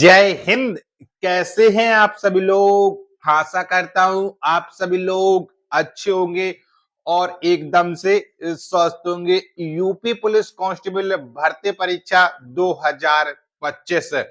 जय हिंद। कैसे हैं आप सभी लोग? आशा करता हूं आप सभी लोग अच्छे होंगे और एकदम से स्वस्थ होंगे। यूपी पुलिस कांस्टेबल भर्ती परीक्षा 2025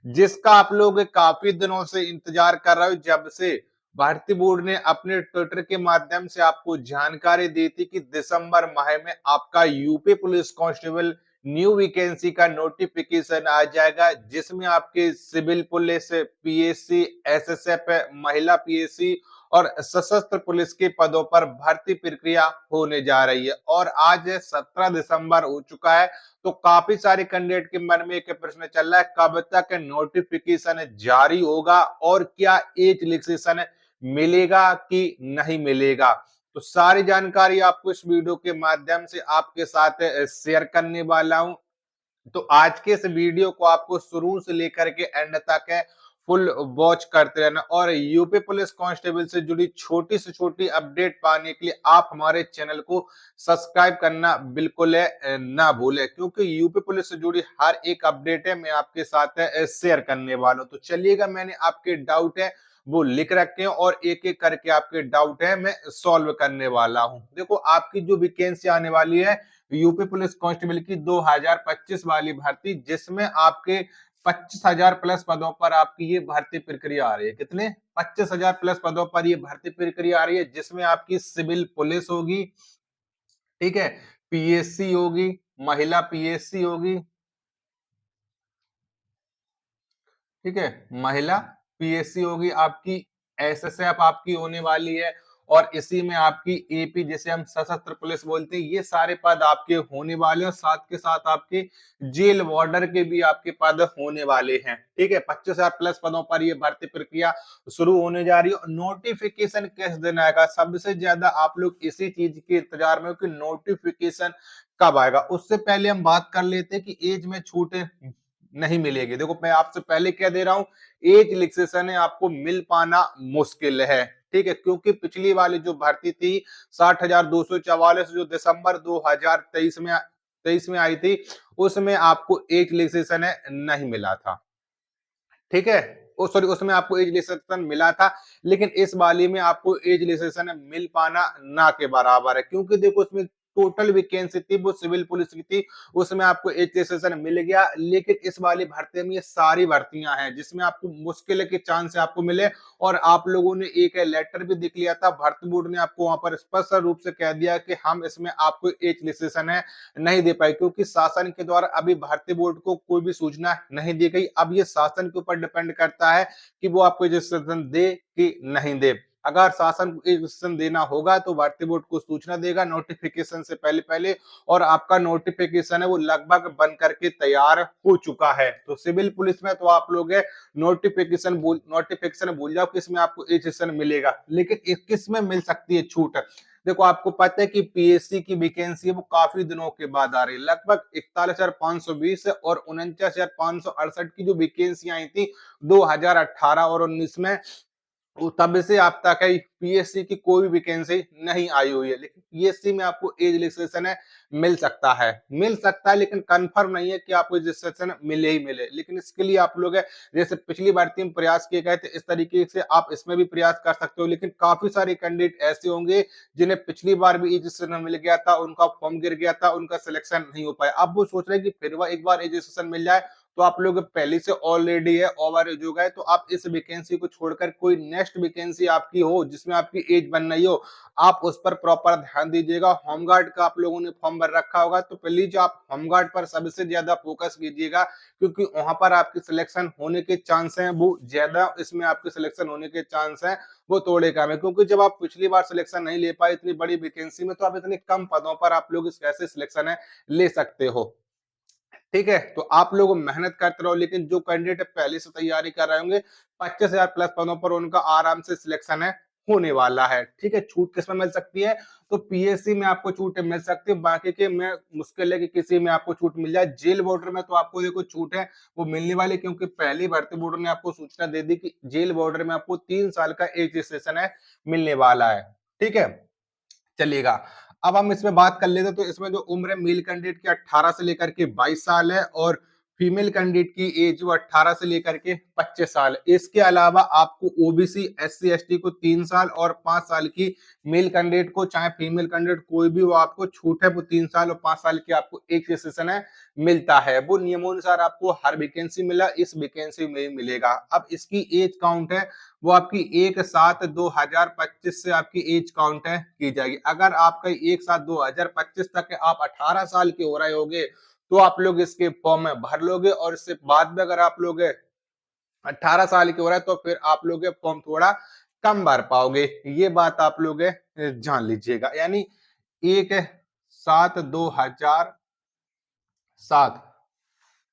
जिसका आप लोग काफी दिनों से इंतजार कर रहे हो। जब से भारतीय बोर्ड ने अपने ट्विटर के माध्यम से आपको जानकारी दी थी कि दिसंबर माह में आपका UP police constable new vacancy का नोटिफिकेशन आ जाएगा, जिसमें आपके सिविल पुलिस, पीएससी, एसएसएफ, महिला पीएससी और सशस्त्र पुलिस के पदों पर भर्ती प्रक्रिया होने जा रही है। और आज 17 दिसंबर हो चुका है, तो काफी सारे कैंडिडेट के मन में एक प्रश्न चल रहा है, कब तक नोटिफिकेशन जारी होगा और क्या एज रिलैक्सेशन मिलेगा कि नहीं मिलेगा। तो सारी जानकारी आपको इस वीडियो के माध्यम से आपके साथ शेयर करने वाला हूं। तो आज के इस वीडियो को आपको शुरू से लेकर के एंड तक है फुल वॉच करते रहना और यूपी पुलिस कांस्टेबल से जुड़ी छोटी से छोटी अपडेट पाने के लिए आप हमारे चैनल को सब्सक्राइब करना बिल्कुल ना भूलें, क्योंकि यूपी पुलिस से जुड़ी हर एक अपडेट है मैं आपके साथ शेयर करने वाला हूं। तो चलिएगा, मैंने आपके डाउट है वो लिख रखे हैं और एक एक करके आपके डाउट है मैं सॉल्व करने वाला हूं। देखो, आपकी जो वैकेंसी आने वाली है यूपी पुलिस कांस्टेबल की 2025 वाली भर्ती, जिसमें आपके 25,000 प्लस पदों पर आपकी ये भर्ती प्रक्रिया आ रही है। कितने? 25,000 प्लस पदों पर ये भर्ती प्रक्रिया आ रही है, जिसमें आपकी सिविल पुलिस होगी, ठीक है, पीएससी होगी, महिला पीएससी होगी, ठीक है, महिला पीएससी होगी, आपकी एसएसएफ आपकी होने वाली है और इसी में आपकी एपी, जिसे हम सशस्त्र पुलिस बोलते हैं, ये सारे पद आपके होने वाले हैं। और साथ के साथ आपके जेल वार्डर के भी आपके पद होने वाले हैं। ठीक है, 25,000 प्लस पदों पर ये भर्ती प्रक्रिया शुरू होने जा रही है। नोटिफिकेशन किस दिन आएगा? सबसे ज्यादा आप लोग इसी चीज के इंतजार में हो कि नोटिफिकेशन कब आएगा। उससे पहले हम बात कर लेते हैं कि एज में छूट नहीं मिलेगी। देखो, मैं आपसे पहले कह दे रहा हूं, एज रिलैक्सेशन है आपको मिल पाना मुश्किल है। ठीक है, क्योंकि पिछली वाली जो भर्ती थी 60,244 जो दिसंबर 2023 में आई थी, उसमें आपको एज रिलैक्सेशन है नहीं मिला था। ठीक है, सॉरी, उसमें आपको एज रिलैक्सेशन मिला था, लेकिन इस वाली में आपको एज रिलैक्सेशन मिल पाना ना के बराबर है। क्योंकि देखो, उसमें टोटल वैकेंसी थी वो सिविल पुलिस की थी, उसमें आपको एज रिलैक्सेशन मिल गया। लेकिन इस वाली भर्ती में ये सारी भर्तियां हैं जिसमें आपको मुश्किल के चांस आपको मिले। और आप लोगों ने एक लेटर भी दिख लिया था, भर्ती बोर्ड ने आपको वहां पर स्पष्ट रूप से कह दिया कि हम इसमें आपको एज रिलैक्सेशन है नहीं दे पाए, क्योंकि शासन के द्वारा अभी भारतीय बोर्ड को कोई भी सूचना नहीं दी गई। अब ये शासन के ऊपर डिपेंड करता है कि वो आपको रजिस्ट्रेशन दे कि नहीं दे। अगर शासन को रजिस्ट्रेशन देना होगा तो भारतीय बोर्ड को सूचना देगा नोटिफिकेशन से पहले पहले, और आपका नोटिफिकेशन है वो लगभग बन करके तैयार हो चुका है। तो सिविल पुलिस में तो आप लोग नोटिफिकेशन भूल जाओ कि इसमें आपको रजिस्ट्रेशन मिलेगा, लेकिन 21 में मिल सकती है छूट। देखो, आपको पता है कि पीएससी की वैकेंसी है वो काफी दिनों के बाद आ रही है। लगभग 41,520 और 49,568 की जो वैकेंसी आई थी 2018 और 19 में, तब से अब तक है पीएससी की कोई भी वैकेंसी नहीं आई हुई है। लेकिन पीएससी में आपको एज रिलैक्सेशन है मिल सकता है, लेकिन कंफर्म नहीं है कि आपको रजिस्ट्रेशन मिले ही मिले। लेकिन इसके लिए आप लोग जैसे पिछली भर्ती में प्रयास किए गए थे, इस तरीके से आप इसमें भी प्रयास कर सकते हो। लेकिन काफी सारे कैंडिडेट ऐसे होंगे जिन्हें पिछली बार भी रजिस्ट्रेशन मिल गया था, उनका फॉर्म गिर गया था, उनका सिलेक्शन नहीं हो पाया। अब वो सोच रहे हैं कि फिर वह एक बार रजिस्ट्रेशन मिल जाए, तो आप लोग पहले से ऑलरेडी है ओवर एज हो गए, तो आप इस वैकेंसी को छोड़कर कोई नेक्स्ट वैकेंसी आपकी हो जिसमें आपकी एज बन नहीं हो, आप उस पर प्रॉपर ध्यान दीजिएगा। होमगार्ड का आप लोगों ने फॉर्म भर रखा होगा, तो प्लीज आप होमगार्ड पर सबसे ज्यादा फोकस कीजिएगा, क्योंकि वहां पर आपकी सिलेक्शन होने के चांस हैं वो ज्यादा, इसमें आपके सिलेक्शन होने के चांस हैं वो थोड़े कम है। क्योंकि जब आप पिछली बार सिलेक्शन नहीं ले पाए इतनी बड़ी वैकेंसी में, तो आप इतने कम पदों पर आप लोग इस कैसे सिलेक्शन है ले सकते हो। ठीक है, तो आप लोग मेहनत करते रहो। लेकिन जो कैंडिडेट पहले से तैयारी कर रहे होंगे 25,000 प्लस पदों पर, उनका आराम से सिलेक्शन है होने वाला है। ठीक है, छूट किसमें मिल सकती है? तो पीएससी में आपको छूट मिल सकती है, बाकी के में मुश्किल है कि किसी में आपको छूट मिल जाए। जेल बॉर्डर में तो आपको देखो छूट है वो मिलने वाली, क्योंकि पहली भर्ती बोर्ड ने आपको सूचना दे दी कि जेल बॉर्डर में आपको 3 साल का एज रजिस्ट्रेशन है मिलने वाला है। ठीक है, चलिएगा, अब हम इसमें बात कर लेते हैं। तो इसमें जो उम्र है मेल कैंडिडेट की 18 से लेकर के 22 साल है और फीमेल कैंडिडेट की एज वो 18 से लेकर के 25 साल। इसके अलावा आपको ओबीसी, एससी, एसटी को 3 साल और 5 साल की मेल कैंडिडेट को, चाहे फीमेल कैंडिडेट कोई भी, वो आपको छूट है, वो 3 साल और 5 साल की आपको एक सेशन है मिलता है। वो नियमानुसार आपको हर वैकेंसी मिला, इस वैकेंसी में मिलेगा। अब इसकी एज काउंट है वो आपकी 1/7/2025 से आपकी एज काउंट है की जाएगी। अगर आपका 1/7/2025 तक आप 18 साल के हो रहे होगे तो आप लोग इसके फॉर्म में भर लोगे, और इससे बाद में अगर आप लोग 18 साल के हो रहा है तो फिर आप लोग फॉर्म थोड़ा कम भर पाओगे। ये बात आप लोग जान लीजिएगा। यानी 1/7/2007,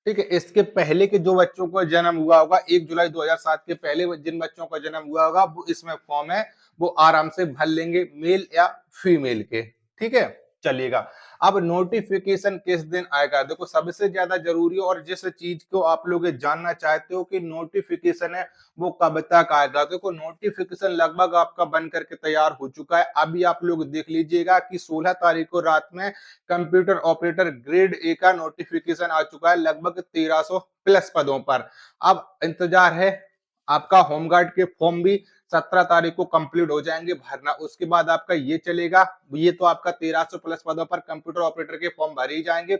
ठीक है, इसके पहले के जो बच्चों को जन्म हुआ होगा 1 जुलाई 2007 के पहले जिन बच्चों का जन्म हुआ होगा वो इसमें फॉर्म है वो आराम से भर लेंगे, मेल या फीमेल के। ठीक है, चलिएगा। अब नोटिफिकेशन किस दिन आएगा, देखो सबसे ज्यादा जरूरी और जिस चीज को आप लोग जानना चाहते हो कि नोटिफिकेशन है वो कब तक आएगा, देखो नोटिफिकेशन लगभग आपका बन करके तैयार हो चुका है। अभी आप लोग देख लीजिएगा कि 16 तारीख को रात में कंप्यूटर ऑपरेटर ग्रेड ए का नोटिफिकेशन आ चुका है लगभग 1300 प्लस पदों पर। अब इंतजार है आपका होमगार्ड के फॉर्म भी 17 तारीख को कंप्लीट हो जाएंगे भरना। उसके बाद आपका ये चलेगा, ये तो आपका 1300 प्लस पदों पर कंप्यूटर ऑपरेटर के फॉर्म भरे ही जाएंगे।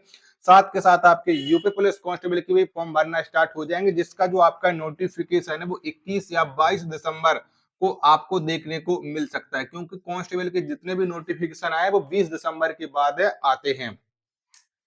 साथ के साथ आपके यूपी पुलिस कांस्टेबल के भी फॉर्म भरना स्टार्ट हो जाएंगे, जिसका जो आपका नोटिफिकेशन है वो 21 या 22 दिसंबर को आपको देखने को मिल सकता है, क्योंकि कांस्टेबल के जितने भी नोटिफिकेशन आए वो 20 दिसंबर के बाद आते हैं।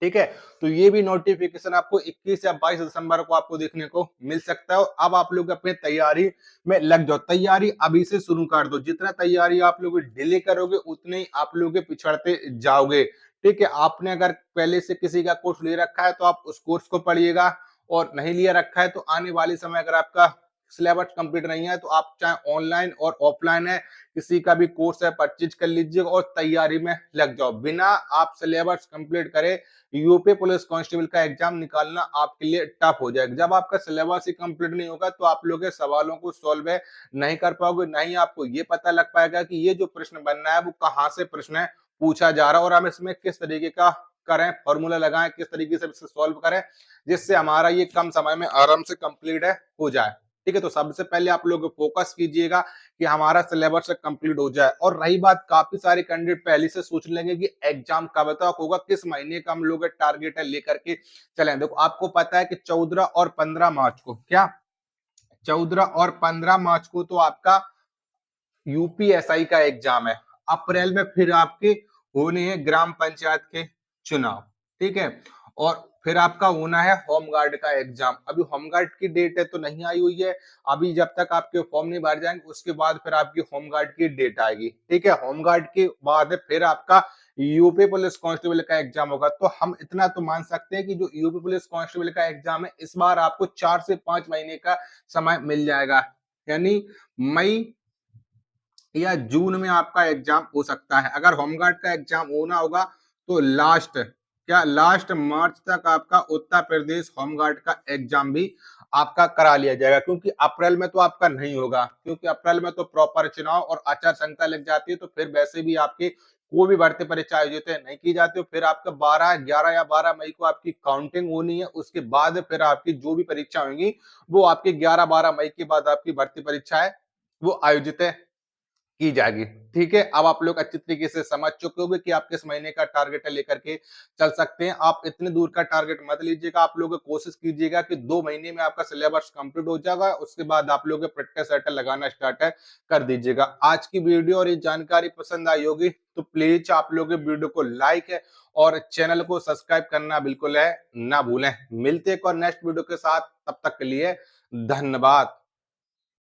ठीक है, तो ये भी नोटिफिकेशन आपको 21 या 22 दिसंबर को आपको देखने को मिल सकता है। अब आप लोग अपने तैयारी में लग जाओ, तैयारी अभी से शुरू कर दो। जितना तैयारी आप लोग डिले करोगे उतने ही आप लोग पिछड़ते जाओगे। ठीक है, आपने अगर पहले से किसी का कोर्स ले रखा है तो आप उस कोर्स को पढ़िएगा, और नहीं लिया रखा है तो आने वाले समय अगर आपका सिलेबस कंप्लीट नहीं है तो आप चाहे ऑनलाइन और ऑफलाइन है किसी का भी कोर्स है परचेज कर लीजिएगा और तैयारी में लग जाओ। बिना आप सिलेबस कंप्लीट करे यूपी पुलिस कांस्टेबल का एग्जाम निकालना आपके लिए टफ हो जाएगा। जब आपका सिलेबस ही कंप्लीट नहीं होगा तो आप लोग सवालों को सॉल्व नहीं कर पाओगे, नहीं आपको ये पता लग पाएगा कि ये जो प्रश्न बनना है वो कहाँ से प्रश्न पूछा जा रहा है और हम इसमें किस तरीके का करें, फॉर्मूला लगाएं, किस तरीके से इसे सॉल्व करें जिससे हमारा ये कम समय में आराम से कंप्लीट हो जाए। ठीक है, तो सबसे पहले आप लोग फोकस कीजिएगा कि हमारा सिलेबस कंप्लीट हो जाए। और रही बात, काफी सारे कैंडिडेट पहले से सोच लेंगे कि एग्जाम कब तक होगा, किस महीने का हम लोग टारगेट है लेकर के चलें। देखो आपको पता है कि 14 और 15 मार्च को, क्या 14 और 15 मार्च को तो आपका यूपीएसआई का एग्जाम है। अप्रैल में फिर आपके होने हैं ग्राम पंचायत के चुनाव। ठीक है, और फिर आपका होना है होमगार्ड का एग्जाम। अभी होमगार्ड की डेट है तो नहीं आई हुई है अभी, जब तक आपके फॉर्म नहीं भर जाएंगे उसके बाद फिर आपकी होमगार्ड की डेट आएगी। ठीक है, होमगार्ड के बाद फिर आपका यूपी पुलिस कांस्टेबल का एग्जाम होगा। तो हम इतना तो मान सकते हैं कि जो यूपी पुलिस कांस्टेबल का एग्जाम है इस बार आपको 4 से 5 महीने का समय मिल जाएगा, यानी मई या जून में आपका एग्जाम हो सकता है। अगर होमगार्ड का एग्जाम होना होगा तो लास्ट मार्च तक आपका उत्तर प्रदेश होमगार्ड का एग्जाम भी आपका करा लिया जाएगा, क्योंकि अप्रैल में तो आपका नहीं होगा, क्योंकि अप्रैल में तो प्रॉपर चुनाव और आचार संहिता लग जाती है, तो फिर वैसे भी आपके कोई भी भर्ती परीक्षा आयोजित नहीं की जाती। फिर आपका 11 या 12 मई को आपकी काउंटिंग होनी है, उसके बाद फिर आपकी जो भी परीक्षा होंगी वो आपकी 11-12 मई के बाद आपकी भर्ती परीक्षा है वो आयोजित की जाएगी। ठीक है, अब आप लोग अच्छी तरीके से समझ चुके होंगे कि आप किस महीने का टारगेट लेकर के चल सकते हैं। आप इतने दूर का टारगेट मत लीजिएगा, आप लोग कोशिश कीजिएगा कि 2 महीने में आपका सिलेबस कंप्लीट हो जाएगा, उसके बाद आप लोग प्रैक्टिस सेट लगाना स्टार्ट कर दीजिएगा। आज की वीडियो और ये जानकारी पसंद आई होगी तो प्लीज आप लोग वीडियो को लाइक है और चैनल को सब्सक्राइब करना बिल्कुल है ना भूलें। मिलते हैं और नेक्स्ट वीडियो के साथ, तब तक के लिए धन्यवाद।